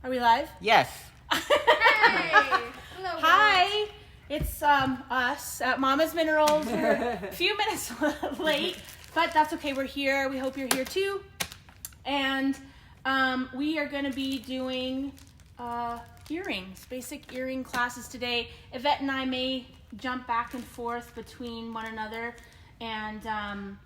Are we live? Yes. Hey! Hello, hi! It's us at Mama's Minerals. We're a few minutes late, but that's okay. We're here. We hope you're here too. And we are going to be doing earrings, basic earring classes today. Yvette and I may jump back and forth between one another and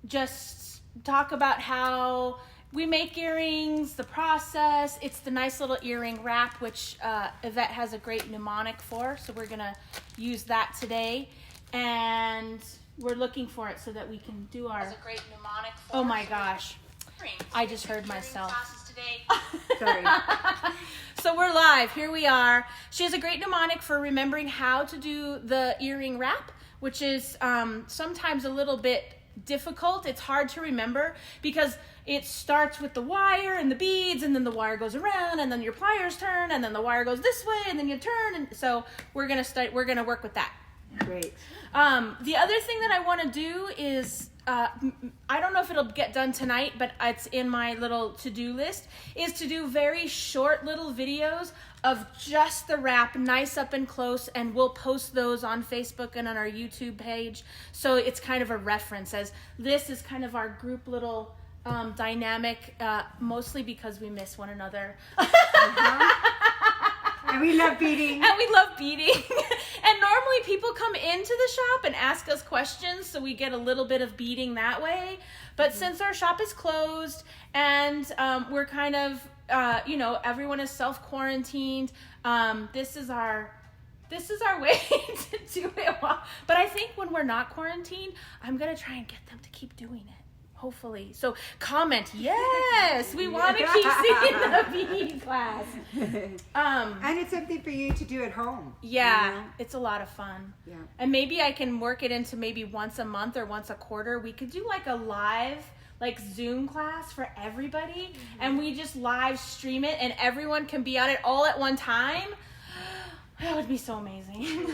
just talk about how we make earrings, the process. It's the nice little earring wrap, which Yvette has a great mnemonic for, so we're going to use that today. And we're looking for it so that we can do our... Has a great mnemonic for. Oh my gosh. I just heard myself. Sorry. So we're live. Here we are. She has a great mnemonic for remembering how to do the earring wrap, which is sometimes a little bit difficult. It's hard to remember because it starts with the wire and the beads, and then the wire goes around, and then your pliers turn, and then the wire goes this way, and then you turn. And so we're gonna work with that. Great. The other thing that I want to do is I don't know if it'll get done tonight, but it's in my little to-do list, is to do very short little videos of just the wrap, nice up and close, and we'll post those on Facebook and on our YouTube page. So it's kind of a reference, as this is kind of our group little dynamic, mostly because we miss one another. And we love beading. And we love beading. And normally people come into the shop and ask us questions, so we get a little bit of beading that way. But since our shop is closed and we're kind of, everyone is self-quarantined, this is our way to do it. But I think when we're not quarantined, I'm going to try and get them to keep doing it. Hopefully. So comment, yes, we want to keep seeing the beading class. And it's something for you to do at home. Yeah, you know? It's a lot of fun. Yeah. And maybe I can work it into maybe once a month or once a quarter. We could do like a live, like Zoom class for everybody, and we just live stream it, and everyone can be on it all at one time. That would be so amazing.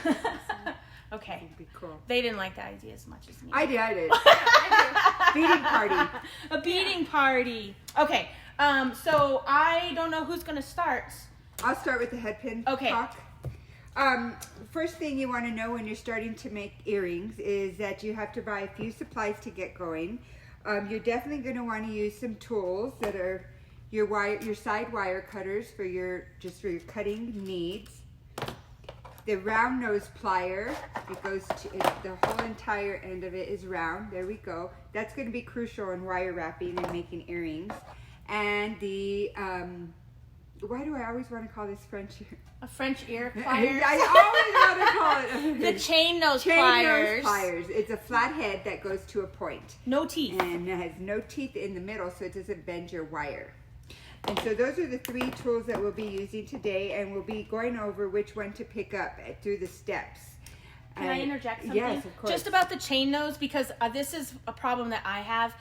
Okay. That'd be cool. They didn't like that idea as much as me. I did. Beading party. A beading party. Okay. So I don't know who's gonna start. I'll start with the head pin talk. First thing you want to know when you're starting to make earrings is that you have to buy a few supplies to get going. You're definitely going to want to use some tools that are your side wire cutters for your cutting needs. The round nose plier, the whole entire end of it is round. There we go. That's going to be crucial in wire wrapping and making earrings. And the, why do I always want to call this French ear? A French ear pliers. I always want to call it. The chain nose pliers. It's a flat head that goes to a point. No teeth. And it has no teeth in the middle, so it doesn't bend your wire. And so those are the three tools that we'll be using today, and we'll be going over which one to pick up through the steps. Can I interject something? Yes, of course. Just about the chain nose, because this is a problem that I have.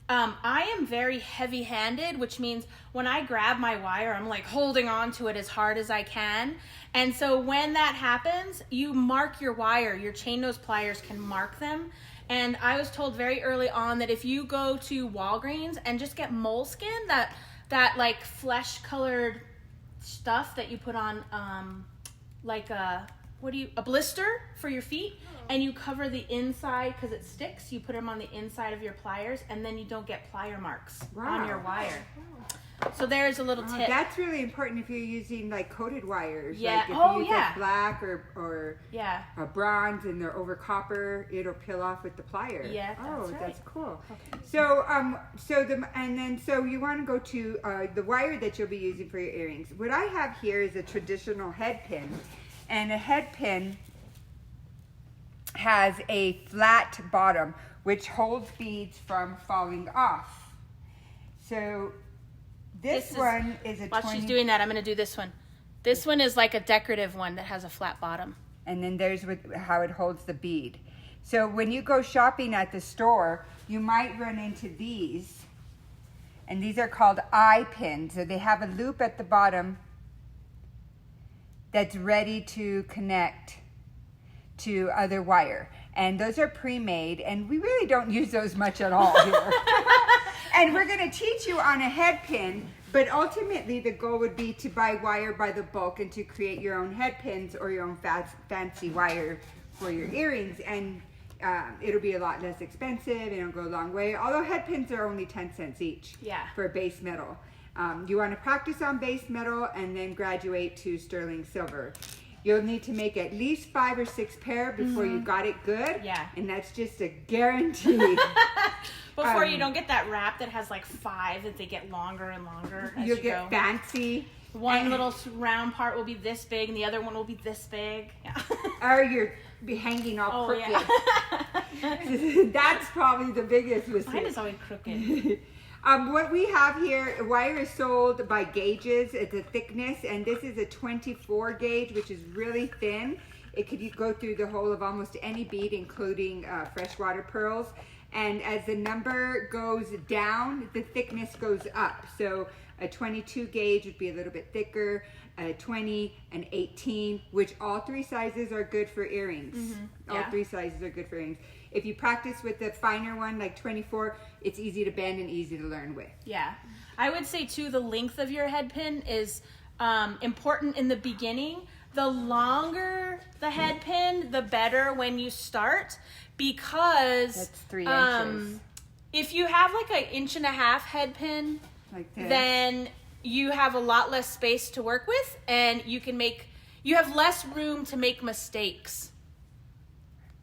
I am very heavy-handed, which means when I grab my wire, I'm like holding on to it as hard as I can. And so when that happens, you mark your wire. Your chain nose pliers can mark them. And I was told very early on that if you go to Walgreens and just get moleskin, that like flesh-colored stuff that you put on, like a blister for your feet, and you cover the inside because it sticks. You put them on the inside of your pliers, and then you don't get plier marks on your wire. So there's a little tip. That's really important if you're using like coated wires. Yeah. Like if you use like black or bronze and they're over copper, it'll peel off with the plier. Yeah, that's right. That's cool. Okay. So so you want to go to the wire that you'll be using for your earrings. What I have here is a traditional head pin, and a head pin has a flat bottom which holds beads from falling off. So this one is a while she's doing that, I'm going to do this one. This one is like a decorative one that has a flat bottom. And then there's how it holds the bead. So when you go shopping at the store, you might run into these. And these are called eye pins. So they have a loop at the bottom that's ready to connect to other wire. And those are pre-made, and we really don't use those much at all here. And we're going to teach you on a head pin But ultimately, the goal would be to buy wire by the bulk and to create your own head pins or your own fancy wire for your earrings. And it'll be a lot less expensive. It'll go a long way. Although head pins are only 10 cents each for base metal. You want to practice on base metal and then graduate to sterling silver. You'll need to make at least 5 or 6 pair before you got it good. Yeah. And that's just a guarantee. Before you don't get that wrap that has like 5 that they get longer and longer as You'll you get go. fancy. One little round part will be this big and the other one will be this big. Yeah. Or you'll be hanging all crooked. Yeah. That's probably the biggest mistake. Mine is always crooked. What we have here, wire is sold by gauges. It's a thickness, and this is a 24 gauge, which is really thin. It could go through the whole of almost any bead, including freshwater pearls. And as the number goes down, the thickness goes up. So a 22 gauge would be a little bit thicker, a 20, an 18, which all 3 sizes are good for earrings. All 3 sizes are good for earrings. If you practice with the finer one, like 24, it's easy to bend and easy to learn with. Yeah. I would say, too, the length of your head pin is important in the beginning. The longer the head pin, the better when you start, because that's 3 inches. If you have like an 1.5 inch head pin, like this, then you have a lot less space to work with, and you have less room to make mistakes.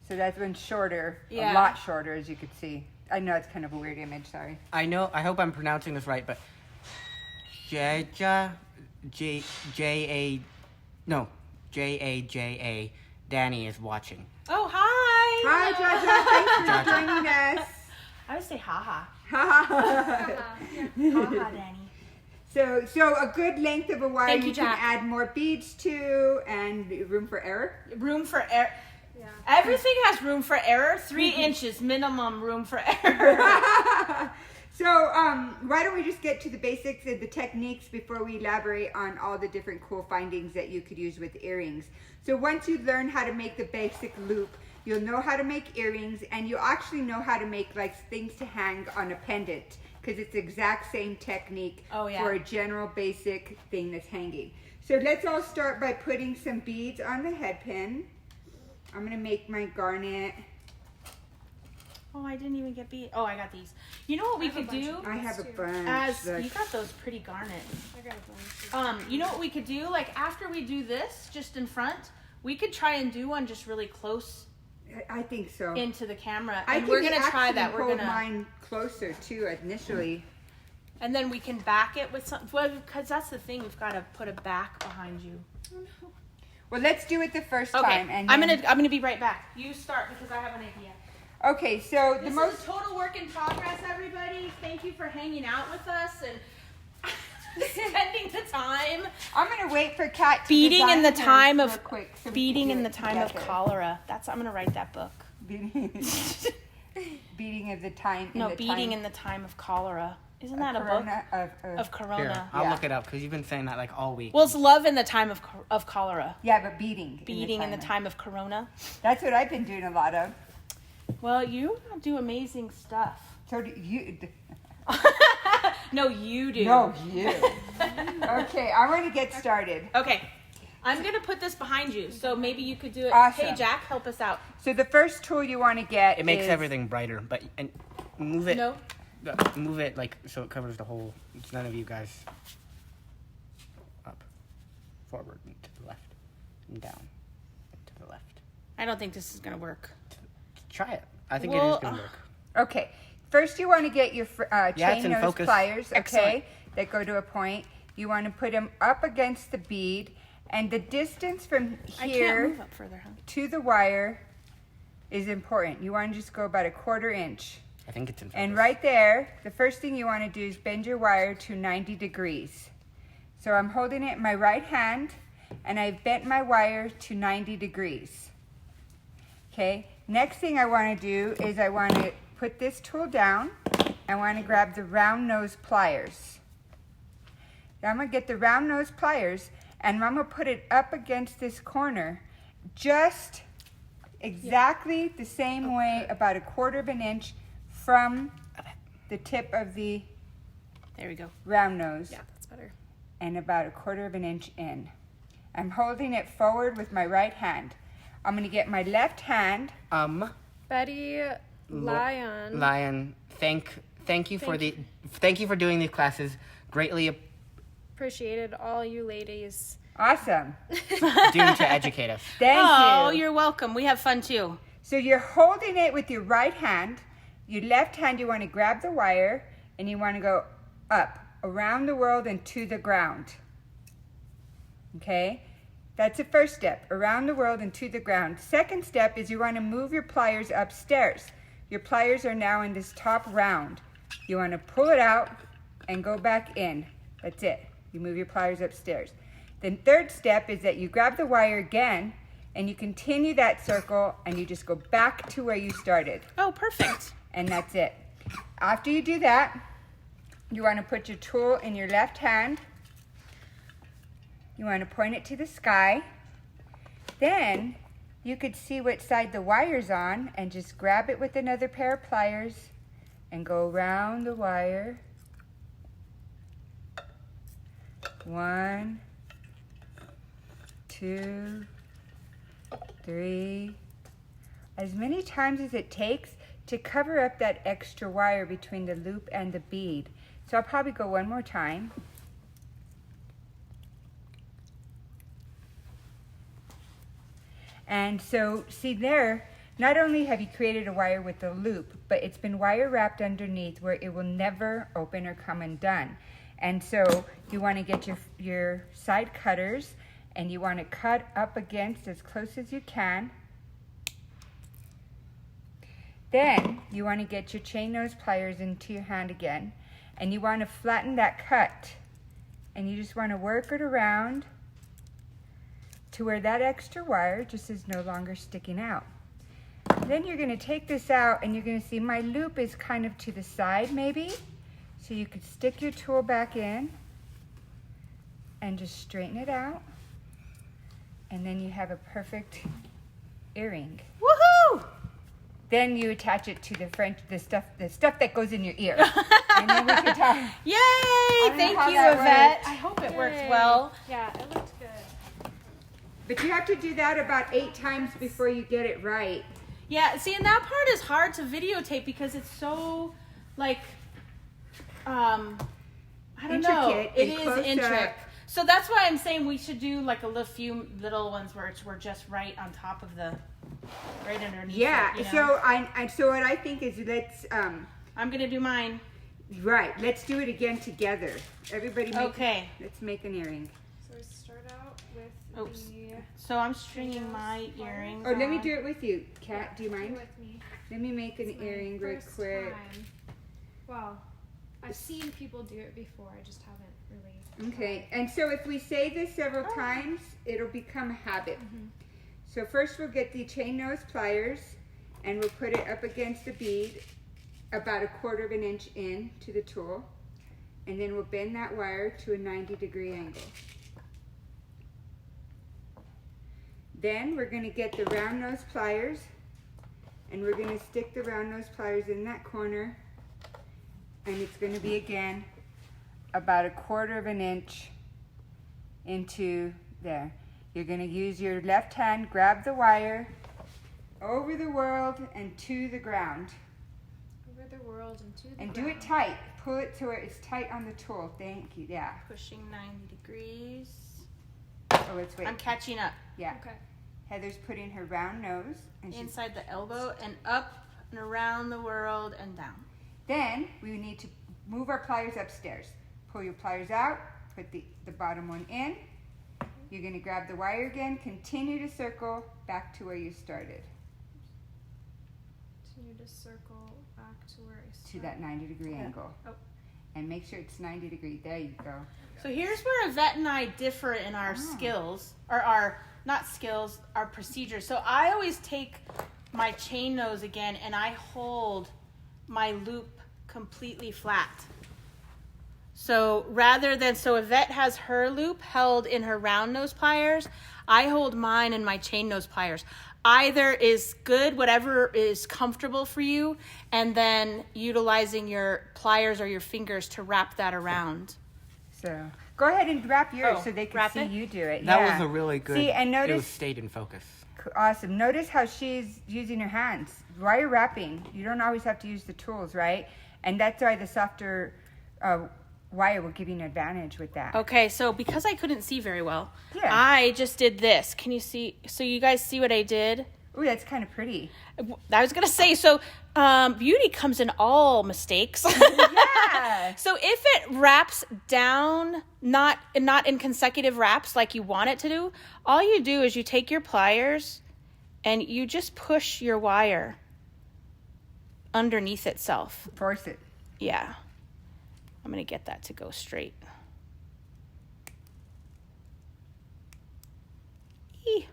So that's when shorter, a lot shorter, as you could see. I know it's kind of a weird image, sorry. I hope I'm pronouncing this right, but Jaja, J-A-J-A, Danny is watching. Oh, hi! Hi, Jaja, thanks for joining us. I would say haha. Haha, Danny. So a good length of a wire Thank you, you can Jack. add more beads to, and room for error. Room for error. Yeah. Everything has room for error. 3 inches minimum room for error. So why don't we just get to the basics and the techniques before we elaborate on all the different cool findings that you could use with earrings. So once you learn how to make the basic loop, you'll know how to make earrings, and you'll actually know how to make like things to hang on a pendant, because it's the exact same technique for a general basic thing that's hanging. So let's all start by putting some beads on the head pin. I'm going to make my garnet. Oh, I didn't even get beads. Oh, I got these. You know what we could do? I have a bunch. You got those pretty garnets. I got a bunch. You know what we could do? Like after we do this, just in front, we could try and do one just really close. I think so. Into the camera. I And think we're going to try that. We're hold going to mine closer too initially. And then we can back it with some, well, because that's the thing, we've got to put a back behind you. Well, let's do it the first Okay, time. And I'm gonna be right back. You start because I have an idea. Okay, so This is total work in progress, everybody. Thank you for hanging out with us and spending the time. I'm gonna wait for Kat to Beating in the design time hers of real quick so we beating can in do the it time of together. cholera. I'm gonna write that book. Beating of the time. Beating in the time of cholera. Isn't that a book? Of Corona. Here, I'll look it up because you've been saying that like all week. Well, it's love in the time of cholera. Yeah, but beating. Beating in the time of Corona. That's what I've been doing a lot of. Well, you do amazing stuff. So do you. No, you do. No, you. Okay, I want to get started. Okay. I'm going to put this behind you, so maybe you could do it. Awesome. Hey, Jack, help us out. So the first tool you want to get it makes is, everything brighter, but and move it. No. Move it like so it covers the whole. It's none of you guys. Up, forward, and to the left, and down, and to the left. I don't think this is going to work. Try it. I think it is going to work. Okay, first you want to get your chain nose focus. pliers, okay, Excellent. that go to a point. You want to put them up against the bead, and the distance from I can't here move up further, huh? to the wire is important. You want to just go about 1/4 inch. I think it's in focus. And right there, the first thing you want to do is bend your wire to 90 degrees. So I'm holding it in my right hand, and I've bent my wire to 90 degrees. Okay, next thing I want to do is I want to put this tool down. I want to grab the round nose pliers. Now I'm going to get the round nose pliers, and I'm going to put it up against this corner, just exactly the same way, about 1/4 inch from the tip of the There we go. round nose. Yeah, that's and about 1/4 of an inch in. I'm holding it forward with my right hand. I'm going to get my left hand. Betty Lion, thank you for doing these classes. Greatly appreciated all you ladies. Awesome. Doing to educate us. Thank you. Oh, you're welcome. We have fun too. So you're holding it with your right hand. Your left hand, you want to grab the wire and you want to go up, around the world and to the ground. Okay? That's the first step, around the world and to the ground. Second step is you want to move your pliers upstairs. Your pliers are now in this top round. You want to pull it out and go back in. That's it. You move your pliers upstairs. Then third step is that you grab the wire again and you continue that circle and you just go back to where you started. Oh, perfect. And that's it. After you do that, you want to put your tool in your left hand. You want to point it to the sky. Then you could see what side the wire's on and just grab it with another pair of pliers and go around the wire. 1, 2, 3. As many times as it takes to cover up that extra wire between the loop and the bead. So I'll probably go one more time. And so, see there, not only have you created a wire with the loop, but it's been wire wrapped underneath where it will never open or come undone. And so you want to get your side cutters and you want to cut up against as close as you can. Then you want to get your chain nose pliers into your hand again and you want to flatten that cut. And you just want to work it around to where that extra wire just is no longer sticking out. Then you're going to take this out and you're going to see my loop is kind of to the side maybe. So you could stick your tool back in and just straighten it out. And then you have a perfect earring. Woohoo! Then you attach it to the stuff that goes in your ear. And then we can talk. Yay! Thank you, Yvette. I hope it works well. Yeah, it looked good. But you have to do that about 8 times before you get it right. Yeah, see, and that part is hard to videotape because it's so, like, I don't know. It is intricate. So that's why I'm saying we should do like a few little ones where we're just right on top of right underneath. Yeah. It, you know? So what I think is let's. I'm gonna do mine. Right. Let's do it again together. Everybody. Okay. Let's make an earring. So we start out with the. So I'm stringing my earrings. Oh, let me do it with you, Kat. Do you mind? With me. Let me make an earring real quick. Time. Well, I've seen people do it before. I just haven't really. Okay, and so if we say this several times, it'll become a habit. Mm-hmm. So first we'll get the chain nose pliers and we'll put it up against the bead about 1/4 of an inch in to the tool. And then we'll bend that wire to a 90-degree angle. Then we're going to get the round nose pliers and we're going to stick the round nose pliers in that corner. And it's going to be again about 1/4 of an inch into there. You're going to use your left hand, grab the wire over the world and to the ground. Over the world and to the ground. And do it tight. Pull it to where it's tight on the tool. Thank you. Yeah. Pushing 90 degrees. Oh, let's wait. I'm catching up. Yeah. Okay. Heather's putting her round nose. And inside the elbow and up and around the world and down. Then we need to move our pliers upstairs. Pull your pliers out, put the bottom one in. You're going to grab the wire again, continue to circle back to where you started. Continue to circle back to where I started. To that 90-degree angle. Oh. And make sure it's 90 degrees. There you go. So here's where Yvette and I differ in our skills, or our procedures. So I always take my chain nose again and I hold my loop completely flat. So Yvette has her loop held in her round nose pliers. I hold mine in my chain nose pliers. Either is good, whatever is comfortable for you, and then utilizing your pliers or your fingers to wrap that around. So Go ahead and wrap yours Oh, so they can wrap see it? you do it. That yeah. was a really good. See, and It notice. was stayed in focus. Awesome. Notice how she's using her hands. While you're wrapping, you don't always have to use the tools, right? And that's why the softer wire will give you an advantage with that. Okay, so because I couldn't see very well, Yeah. I just did this. Can you see? So you guys see what I did? Ooh, that's kind of pretty. I was going to say, so beauty comes in all mistakes. Yeah. So if it wraps down, not in consecutive wraps like you want it to do, all you do is you take your pliers and you just push your wire underneath itself. Force it. Yeah. I'm going to get that to go straight. Eee.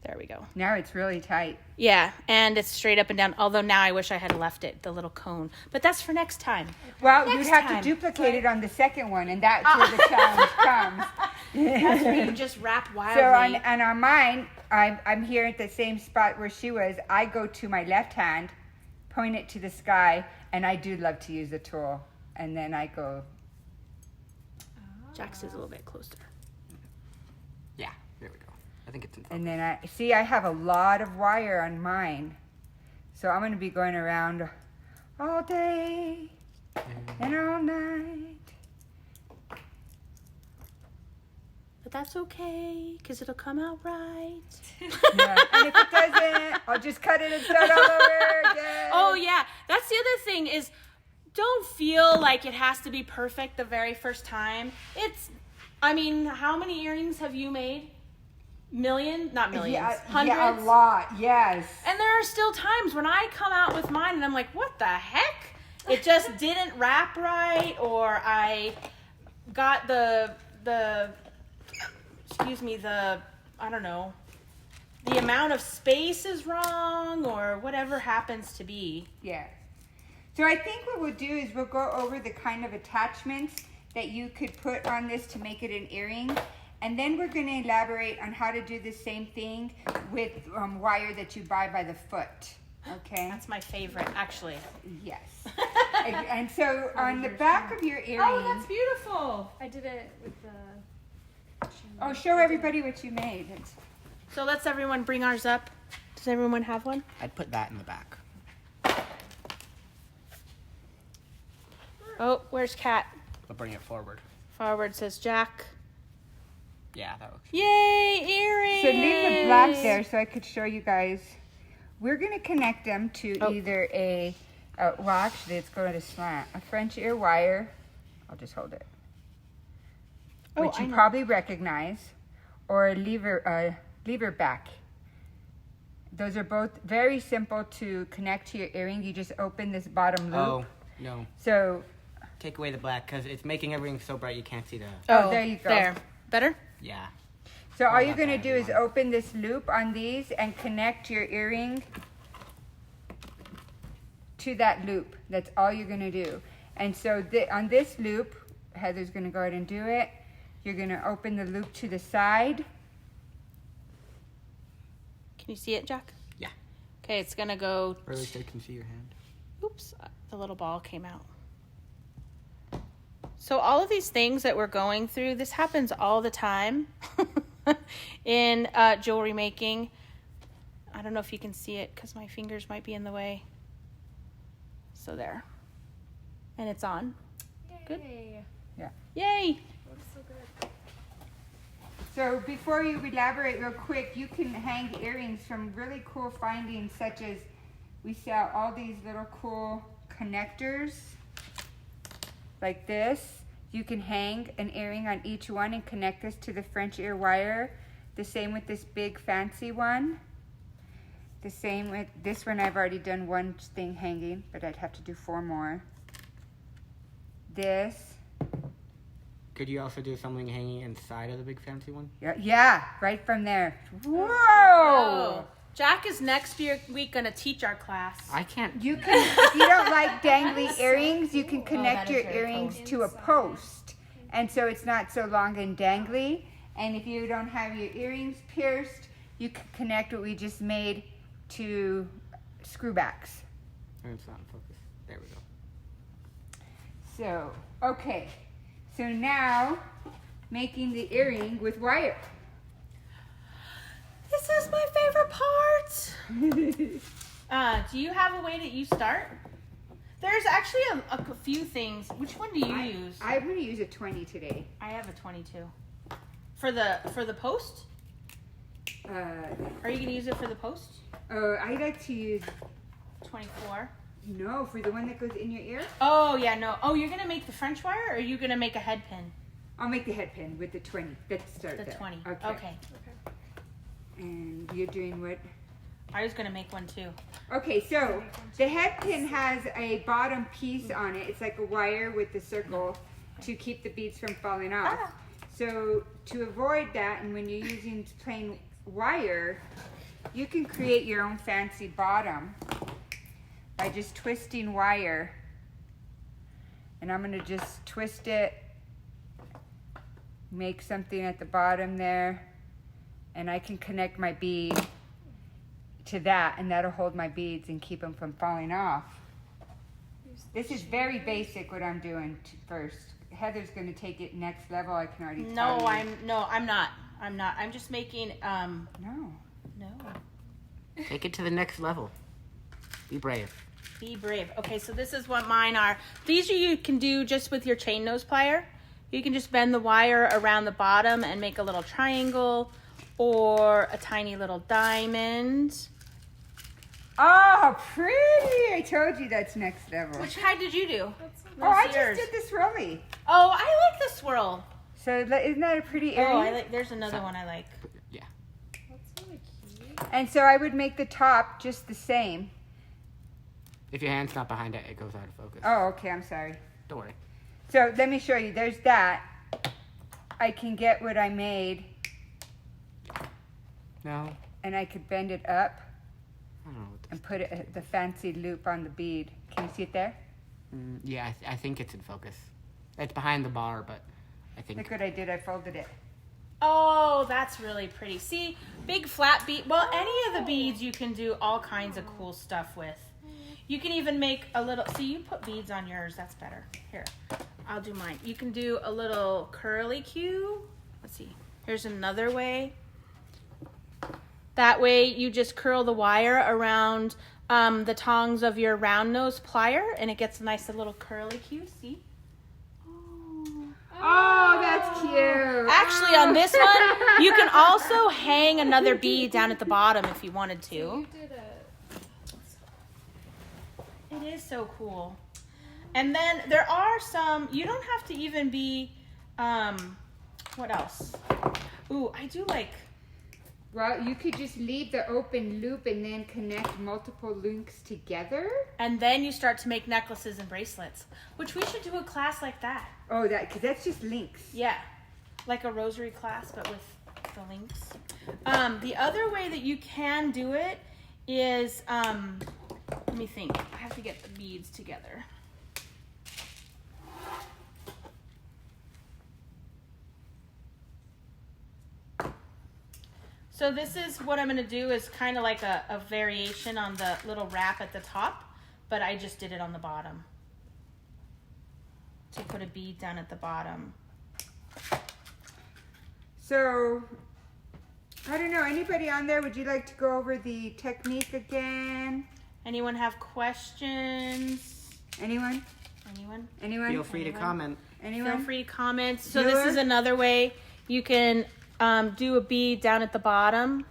There we go. Now it's really tight. Yeah, and it's straight up and down. Although now I wish I had left it, the little cone. But that's for next time. Well, Next you'd have time. to duplicate it on the second one, and that's where the challenge comes. That's where you just wrap wildly. So on mine, I'm here at the same spot where she was. I go to my left hand, point it to the sky, and I do love to use the tool. And then I go. Jax is a little bit closer. Yeah, there we go. I think it's in focus. And then I have a lot of wire on mine. So I'm going to be going around all day and all night. But that's okay, because it'll come out right. Yeah. And if it doesn't, I'll just cut it and start all over again. Oh, yeah. That's the other thing is don't feel like it has to be perfect the very first time. How many earrings have you made? Not millions. Hundreds? Yeah, a lot, yes. And there are still times when I come out with mine and I'm like, what the heck? It just didn't wrap right, or I got the amount of space is wrong, or whatever happens to be. Yeah. So I think what we'll do is we'll go over the kind of attachments that you could put on this to make it an earring. And then we're going to elaborate on how to do the same thing with wire that you buy by the foot. Okay? That's my favorite, actually. Yes. and so on the back of your earring... Oh, that's beautiful. I did it with the... Oh, show everybody what you made. So let's everyone bring ours up. Does everyone have one? I'd put that in the back. Oh, where's Kat? I'll bring it forward. Forward says Jack. Yeah, that looks. Yay, earrings! So leave the black there so I could show you guys. We're going to connect them to either actually it's going to slant. A French ear wire. I'll just hold it. Which you probably recognize. Or a lever back. Those are both very simple to connect to your earring. You just open this bottom loop. Oh, no. So... Take away the black because it's making everything so bright you can't see the... Oh, there you go. There. Better? Yeah. So all Not you're going to bad, do is everyone. open this loop on these and connect your earring to that loop. That's all you're going to do. And so on this loop, Heather's going to go ahead and do it. You're going to open the loop to the side. Can you see it, Jack? Yeah. Okay, it's going to go... Or at least I can see your hand. Oops, the little ball came out. So all of these things that we're going through, this happens all the time in jewelry making. I don't know if you can see it because my fingers might be in the way. So there. And it's on. Good. Yeah. Yay! Looks so good. So before you elaborate real quick, you can hang earrings from really cool findings, such as we sell all these little cool connectors like this. You can hang an earring on each one and connect this to the French ear wire. The same with this big fancy one. The same with this one. I've already done one thing hanging, but I'd have to do 4 more. This. Could you also do something hanging inside of the big fancy one? Yeah, right from there. Whoa! Oh. Jack is next week going to teach our class. I can't. You can, if you don't like dangly earrings, you can connect that your is very earrings cool. to a post. And so it's not so long and dangly. And if you don't have your earrings pierced, you can connect what we just made to screwbacks. It's not in focus. There we go. So, okay. So now, making the earring with wire. This is my favorite part. Do you have a way that you start? There's actually a few things. Which one do you use? I'm going to use a 20 today. I have a 22. For the post? Are you going to use it for the post? I like to use 24. No, for the one that goes in your ear. Oh yeah, no. Oh, you're going to make the French wire, or are you going to make a head pin? I'll make the head pin with the 20. Let's start The there. 20. Okay. Okay. And you're doing what? I was going to make one too. Okay, so the head pin has a bottom piece on it. It's like a wire with the circle to keep the beads from falling off. So to avoid that, and when you're using plain wire, you can create your own fancy bottom by just twisting wire. And I'm going to just twist it, make something at the bottom there, and I can connect my bead to that, and that'll hold my beads and keep them from falling off. This is very basic what I'm doing first. Heather's going to take it next level. I can already tell you. I'm not. I'm just making No. Take it to the next level. Be brave. Be brave. Okay, so this is what mine are. These you can do just with your chain nose plier. You can just bend the wire around the bottom and make a little triangle or a tiny little diamond. Oh, pretty! I told you that's next level. Which kind did you do? Oh, I yours? just did the swirly. Oh, I like the swirl. So isn't that a pretty earring? Oh, I like. There's another one I like. Yeah. That's really cute. And so I would make the top just the same. If your hand's not behind it, it goes out of focus. Oh, okay, I'm sorry. Don't worry. So let me show you. There's that. I can get what I made, No. and I could bend it up I don't know what this and put it, the fancy loop on the bead. Can you see it there? Yeah, I think it's in focus. It's behind the bar, but I think... Look what I did. I folded it. Oh, that's really pretty. See, big flat bead. Well, any of the beads you can do all kinds of cool stuff with. You can even make a little, see, you put beads on yours. That's better. Here, I'll do mine. You can do a little curly Q. Let's see. Here's another way. That way you just curl the wire around the tongs of your round nose plier, and it gets a nice little curly Q. See? Oh, that's cute. Actually, on this one, you can also hang another bead down at the bottom if you wanted to. You did It is so cool. And then there are some, you don't have to even be, what else? Ooh, I do like... Well, you could just leave the open loop and then connect multiple links together. And then you start to make necklaces and bracelets, which we should do a class like that. Oh, because that's just links. Yeah, like a rosary class, but with the links. The other way that you can do it is, let me think. I have to get the beads together. So this is what I'm going to do is kind of like a variation on the little wrap at the top, but I just did it on the bottom. To put a bead down at the bottom. So, I don't know. Anybody on there, would you like to go over the technique again? Anyone have questions? Anyone? Anyone? Feel free to comment. Anyone? Feel free to comment. So this is another way you can do a bead down at the bottom.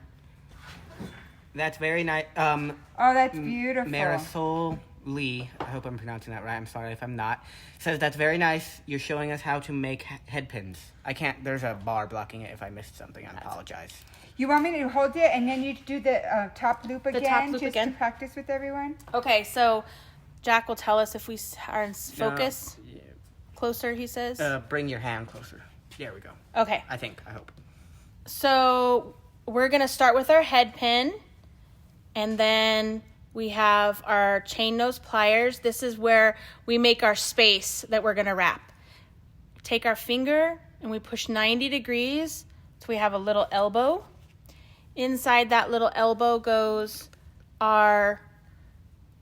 That's very nice. Oh, that's beautiful. Marisol Lee, I hope I'm pronouncing that right. I'm sorry if I'm not. Says that's very nice. You're showing us how to make head pins. I can't. There's a bar blocking it. If I missed something, I apologize. You want me to hold it and then you do the top loop again? top loop just again? to practice with everyone? Okay, so Jack will tell us if we are in focus. Yeah. Closer, he says. Bring your hand closer. There we go. Okay. I think. I hope. So we're going to start with our head pin, and then we have our chain nose pliers. This is where we make our space that we're going to wrap. Take our finger and we push 90 degrees so we have a little elbow. Inside that little elbow goes our,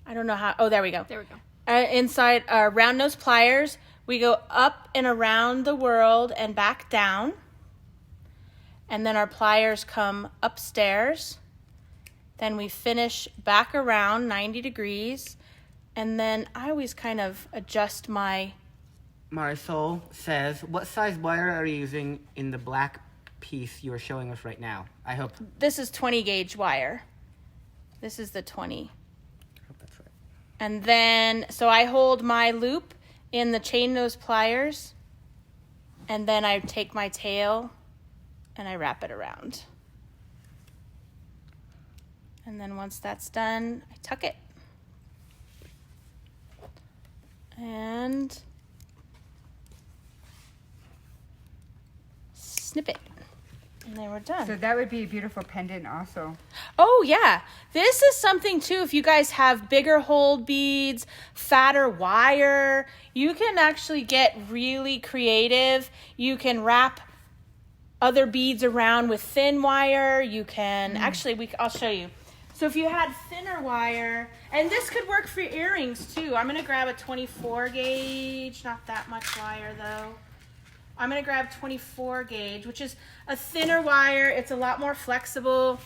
I don't know how, oh, there we go. There we go. Inside our round nose pliers, We go up and around the world and back down. And then our pliers come upstairs. Then we finish back around 90 degrees. And then I always kind of adjust my... Marisol says, what size wire are you using in the black piece you are showing us right now? I hope... This is 20 gauge wire. This is the 20. I hope that's right. And then, so I hold my loop in the chain nose pliers. And then I take my tail and I wrap it around. And then once that's done, I tuck it. And snip it. And then we're done. So that would be a beautiful pendant also. Oh, yeah. This is something, too, if you guys have bigger hold beads, fatter wire, you can actually get really creative. You can wrap other beads around with thin wire. You can, actually, I'll show you. So if you had thinner wire, and this could work for earrings, too. I'm going to grab a 24 gauge, not that much wire, though. I'm going to grab 24 gauge, which is a thinner wire. It's a lot more flexible.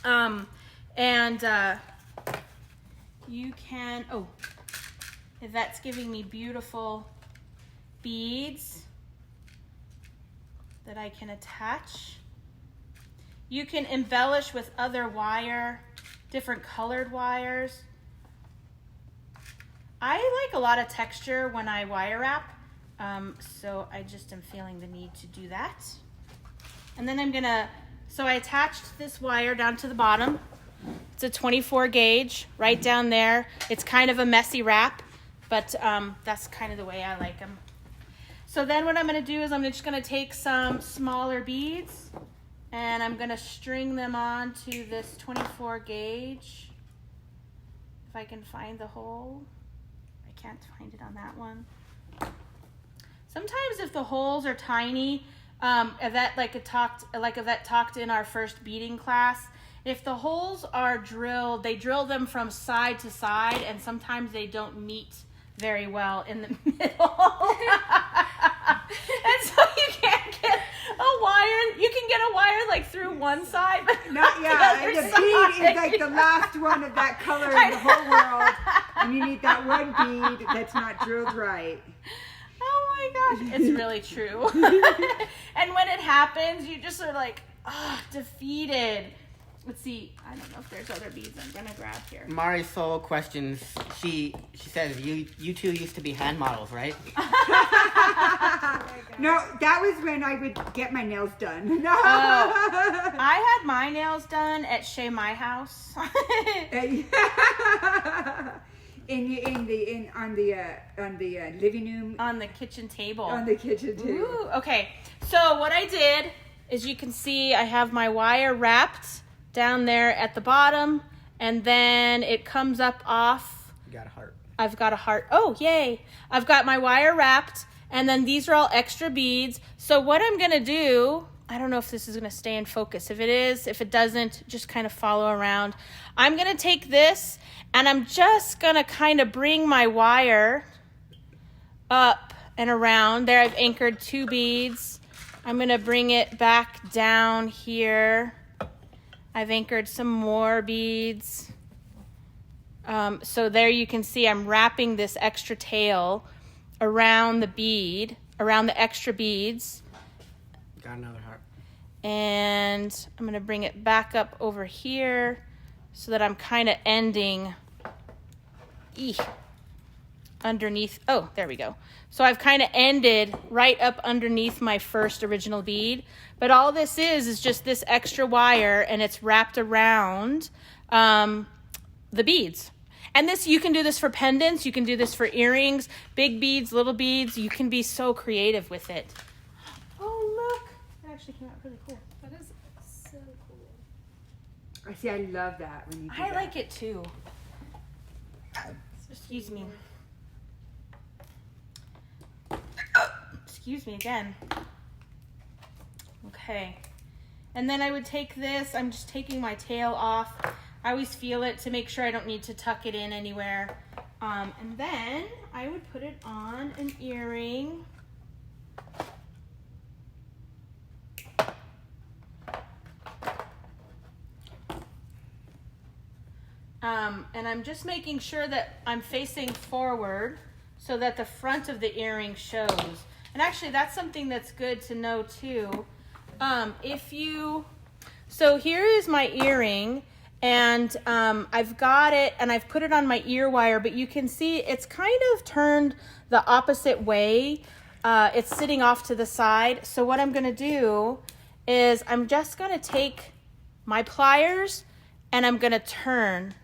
You can, that's giving me beautiful beads that I can attach. You can embellish with other wire, different colored wires. I like a lot of texture when I wire wrap. So I just am feeling the need to do that. And then so I attached this wire down to the bottom. It's a 24 gauge right down there. It's kind of a messy wrap, but that's kind of the way I like them. So then what I'm going to do is I'm just going to take some smaller beads and I'm going to string them onto this 24 gauge. If I can find the hole. I can't find it on that one. Sometimes if the holes are tiny, Yvette talked in our first beading class. If the holes are drilled, they drill them from side to side, and sometimes they don't meet very well in the middle. And so you can't get a wire. You can get a wire like through one side, but not the other side. Bead is like the last one of that color in the whole world, and you need that one bead that's not drilled right. Oh my gosh, it's really true. And when it happens, you just are like, defeated. Let's see, I don't know if there's other beads I'm gonna grab here. Marisol questions, she says, you two used to be hand models, right? No, that was when I would get my nails done. No. I had my nails done at Shea My House. On the living room, on the kitchen table. On the kitchen table. Ooh, okay. So what I did is, you can see I have my wire wrapped down there at the bottom, and then it comes up off. You got a heart. I've got a heart. Oh, yay! I've got my wire wrapped, and then these are all extra beads. So what I'm gonna do, I don't know if this is gonna stay in focus. If it is, if it doesn't, just kind of follow around. I'm gonna take this, and I'm just gonna kind of bring my wire up and around. There I've anchored 2 beads. I'm gonna bring it back down here. I've anchored some more beads. So there you can see I'm wrapping this extra tail around the bead, around the extra beads. Got another heart. And I'm gonna bring it back up over here so that I'm kind of ending underneath. Oh, there we go. So I've kind of ended right up underneath my first original bead. But all this is just this extra wire, and it's wrapped around the beads. And this, you can do this for pendants. You can do this for earrings, big beads, little beads. You can be so creative with it. Oh, look. That actually came out really cool. That is so cool. I see. I love that when you do that. I like it too. Excuse me. Excuse me again. Okay. And then I would take this. I'm just taking my tail off. I always feel it to make sure I don't need to tuck it in anywhere. And then I would put it on an earring. And I'm just making sure that I'm facing forward so that the front of the earring shows. And actually, that's something that's good to know too. So here is my earring, and I've got it, and I've put it on my ear wire, but you can see it's kind of turned the opposite way. It's sitting off to the side. So what I'm gonna do is I'm just gonna take my pliers and I'm gonna turn.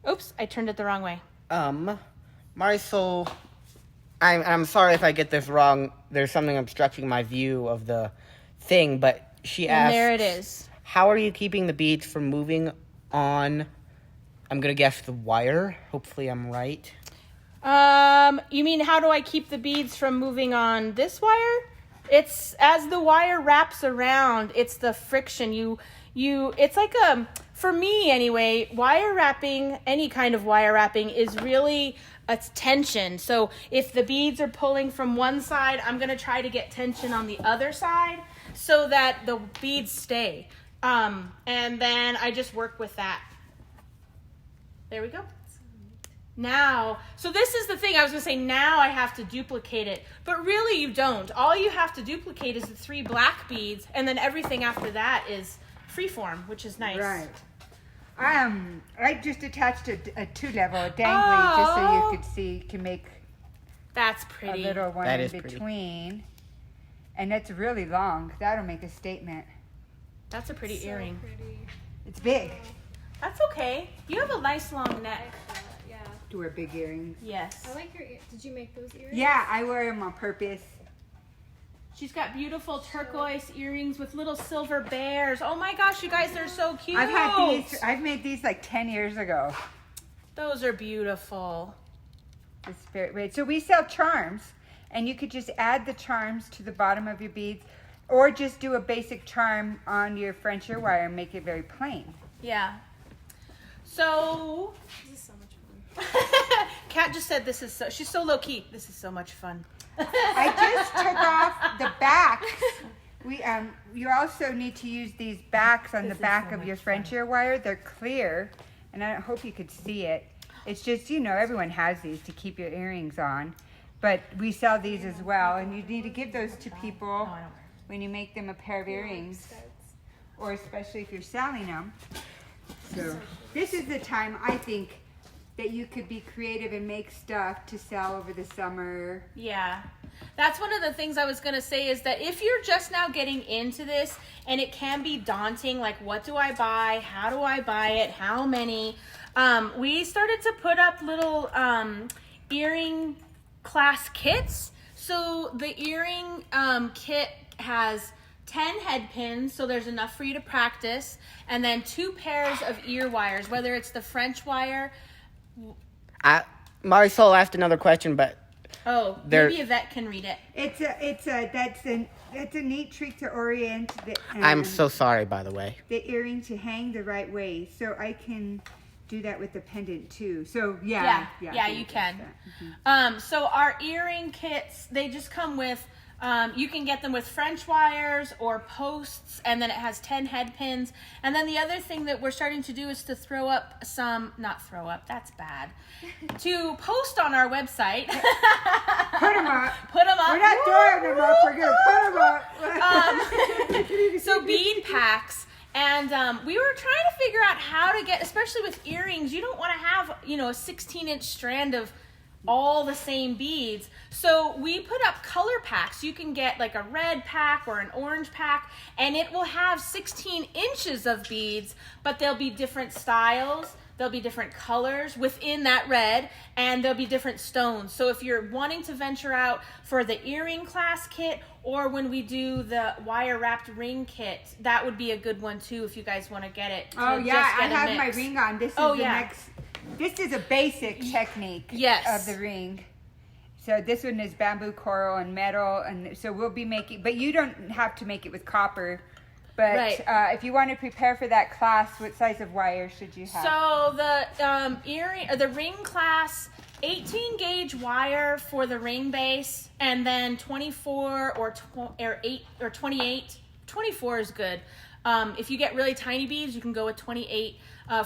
Oops, I turned it the wrong way. Marisol, I'm sorry if I get this wrong. There's something obstructing my view of the thing, but she asked. And there it is. How are you keeping the beads from moving on, I'm going to guess, the wire? Hopefully I'm right. You mean how do I keep the beads from moving on this wire? It's as the wire wraps around, it's the friction. It's like for me anyway, wire wrapping, any kind of wire wrapping is really a tension. So if the beads are pulling from one side, I'm going to try to get tension on the other side so that the beads stay. And then I just work with that. There we go. Now, so this is the thing, I was going to say now I have to duplicate it, but really you don't. All you have to duplicate is the 3 black beads, and then everything after that is freeform, which is nice. Right. I just attached a 2-level, a dangly, just so you could see, can make that's pretty. a little one that in is between. Pretty. And it's really long. That'll make a statement. That's a pretty earring. Pretty. It's big. That's okay. You have a nice long neck. Yeah. To wear big earrings. Yes. I like your ear. Did you make those earrings? Yeah, I wear them on purpose. She's got beautiful turquoise earrings with little silver bears. Oh my gosh, you guys, they're so cute. I've made these like 10 years ago. Those are beautiful. It's very great. So we sell charms, and you could just add the charms to the bottom of your beads, or just do a basic charm on your French ear wire and make it very plain. Yeah. So, This is so much fun. Kat just said this is so, she's so low key. This is so much fun. I just took off the backs. You also need to use these backs on the back of your French ear wire. They're clear, and I hope you could see it. It's just, everyone has these to keep your earrings on, but we sell these as well, and you need to give those to people when you make them a pair of earrings, or especially if you're selling them. So this is the time, I think, that you could be creative and make stuff to sell over the summer. Yeah. That's one of the things I was going to say is that if you're just now getting into this and it can be daunting, like what do I buy? How do I buy it? How many? We started to put up little earring class kits. So the earring kit has 10 head pins, so there's enough for you to practice, and then 2 pairs of ear wires, whether it's the French wire. Marisol asked another question, but maybe Yvette can read it. That's a neat trick to orient the. I'm so sorry, by the way. The earring to hang the right way, so I can do that with the pendant too. So yeah, you can. Mm-hmm. So our earring kits, they just come with. You can get them with French wires or posts, and then it has 10 head pins. And then the other thing that we're starting to do is to not throw up, that's bad, to post on our website. Put them up. Put them up. We're not throwing them up, we're going to put them up. So bead packs. And we were trying to figure out how to get, especially with earrings, you don't want to have, a 16-inch strand of all the same beads. So we put up color packs. You can get like a red pack or an orange pack, and it will have 16 inches of beads, but there'll be different styles. There'll be different colors within that red, and there'll be different stones. So if you're wanting to venture out for the earring class kit, or when we do the wire wrapped ring kit, that would be a good one too if you guys want to get it. Oh yeah, I have my ring on. This is the next. This is a basic technique of the ring. So this one is bamboo coral and metal, and so we'll be making, but you don't have to make it with copper. But if you want to prepare for that class, what size of wire should you have? So the the ring class 18 gauge wire for the ring base, and then 24 or 8 or 28. 24 is good. If you get really tiny beads, you can go with 28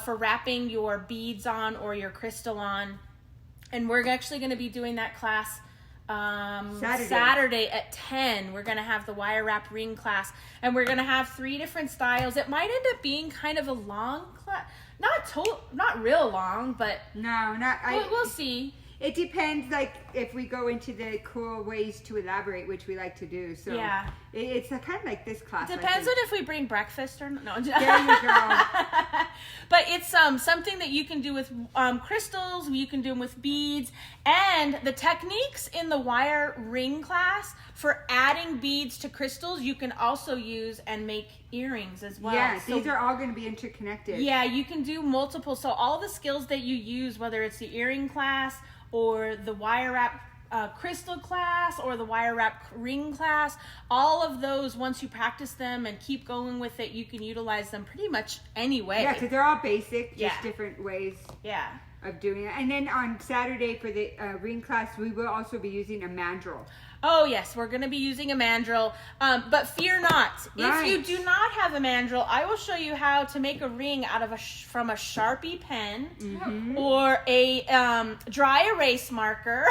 for wrapping your beads on or your crystal on. And we're actually going to be doing that class Saturday at 10. We're going to have the wire wrap ring class, and we're going to have 3 different styles. It might end up being kind of a long class. Not real long, but we'll see. It depends, like, if we go into the cool ways to elaborate, which we like to do. So yeah, it's kind of like this class. It depends on if we bring breakfast or not. No. There you go. But it's something that you can do with crystals. You can do them with beads, and the techniques in the wire ring class for adding beads to crystals, you can also use and make earrings as well. Yeah, these are all going to be interconnected. Yeah, you can do multiple. So all the skills that you use, whether it's the earring class or the wire wrap crystal class or the wire wrap ring class, all of those, once you practice them and keep going with it, you can utilize them pretty much any way. Yeah, because they're all basic, just different ways of doing it. And then on Saturday for the ring class, we will also be using a mandrel. Oh yes, we're going to be using a mandrel, but fear not. Right. If you do not have a mandrel, I will show you how to make a ring out of from a Sharpie pen or a dry erase marker.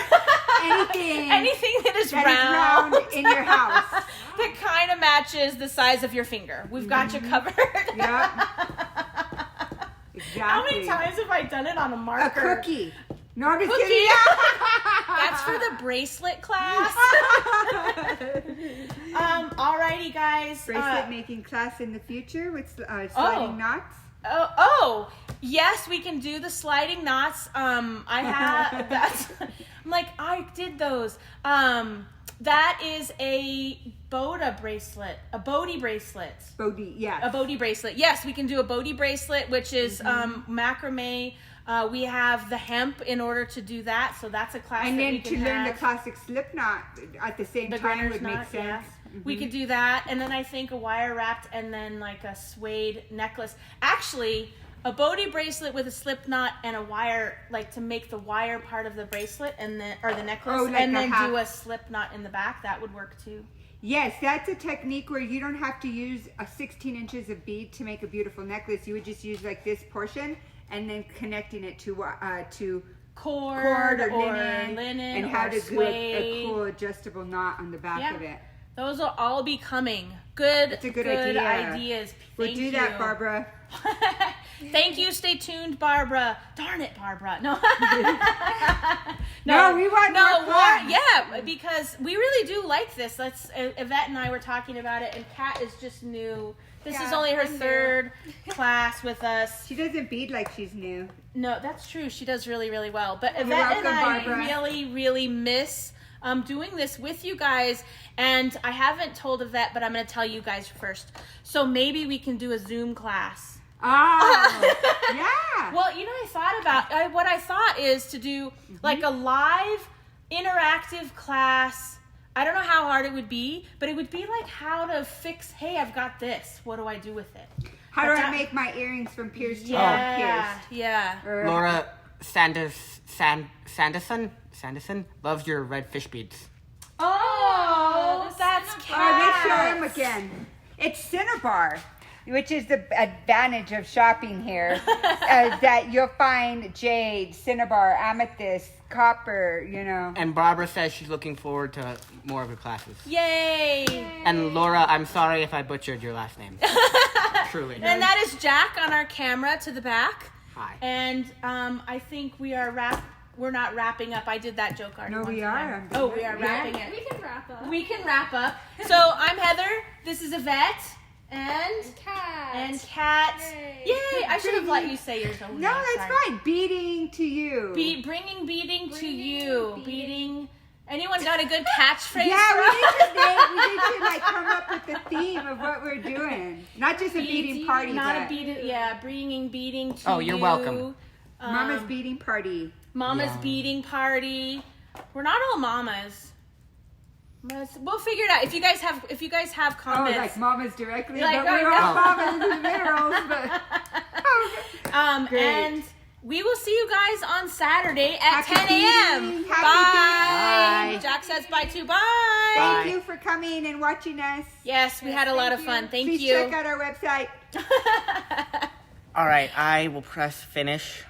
Anything that is round in your house that kind of matches the size of your finger. We've got you covered. Yep. Exactly. How many times have I done it on a marker? A cookie. No, I'm just kidding. That's for the bracelet class. Alrighty, guys. Bracelet making class in the future with sliding knots. Oh, yes, we can do the sliding knots. I have that's. I'm like, I did those. That is a Bodhi bracelet. A Bodhi bracelet. Bodhi, yes. A Bodhi bracelet. Yes, we can do a Bodhi bracelet, which is macrame. We have the hemp in order to do that, so that's a class. And that then we can to learn have. the classic slip knot at the same time would make sense. Yeah. We could do that, and then I think a wire wrapped, and then like a suede necklace. Actually, a Bodhi bracelet with a slip knot and a wire, like to make the wire part of the bracelet and then or the necklace, and then do a slip knot in the back. That would work too. Yes, that's a technique where you don't have to use 16 inches of bead to make a beautiful necklace. You would just use like this portion and then connecting it to cord or linen and how to do a cool adjustable knot on the back of it. Those will all be coming. Good. That's a good idea. Ideas. We'll do that, Barbara. Thank you. Stay tuned, Barbara. Darn it, Barbara. No. No, we want more fun. Yeah, because we really do like this. Yvette and I were talking about it, and Kat is just new. This is only her third class with us. She doesn't bead like she's new. No, that's true. She does really, really well. But Yvette and I really, really miss doing this with you guys. And I haven't told Yvette, but I'm going to tell you guys first. So maybe we can do a Zoom class. Oh, yeah. Well, you know, what I thought is to do like a live interactive class. I don't know how hard it would be, but it would be like how to fix, hey, I've got this. What do I do with it? How do I make my earrings from pierced to pierced? Yeah. Laura Sanderson loves your red fish beads. Oh, that's Kat. Oh, let's show him again. It's Cinnabar, which is the advantage of shopping here, that you'll find jade, cinnabar, amethyst, copper, you know. And Barbara says she's looking forward to more of your classes. Yay! And Laura, I'm sorry if I butchered your last name. Truly. And that is Jack on our camera to the back. Hi. And I think we're not wrapping up. I did that joke already. No, we are. We are wrapping it. We can wrap up. We can wrap up. So I'm Heather. This is Yvette. And Kat. Yay! I should have let you say yours. No, that's fine. Beading to you. Bringing beading to you. Beading. Anyone got a good catchphrase? Yeah, we need to like come up with the theme of what we're doing. Not just a beading party. Bringing beading to you. Oh, you're welcome. Mama's beading party. Mama's beading party. We're not all mamas. We'll figure it out. If you guys have comments. Oh, like mamas directly. Like, but we're all mamas in the middle. But and we will see you guys on Saturday at Happy 10 a.m. feeding. Bye. Bye. Jack says bye too. Bye. Thank you for coming and watching us. Yes, we had a lot of fun. Thank Please you. check out our website. All right, I will press finish.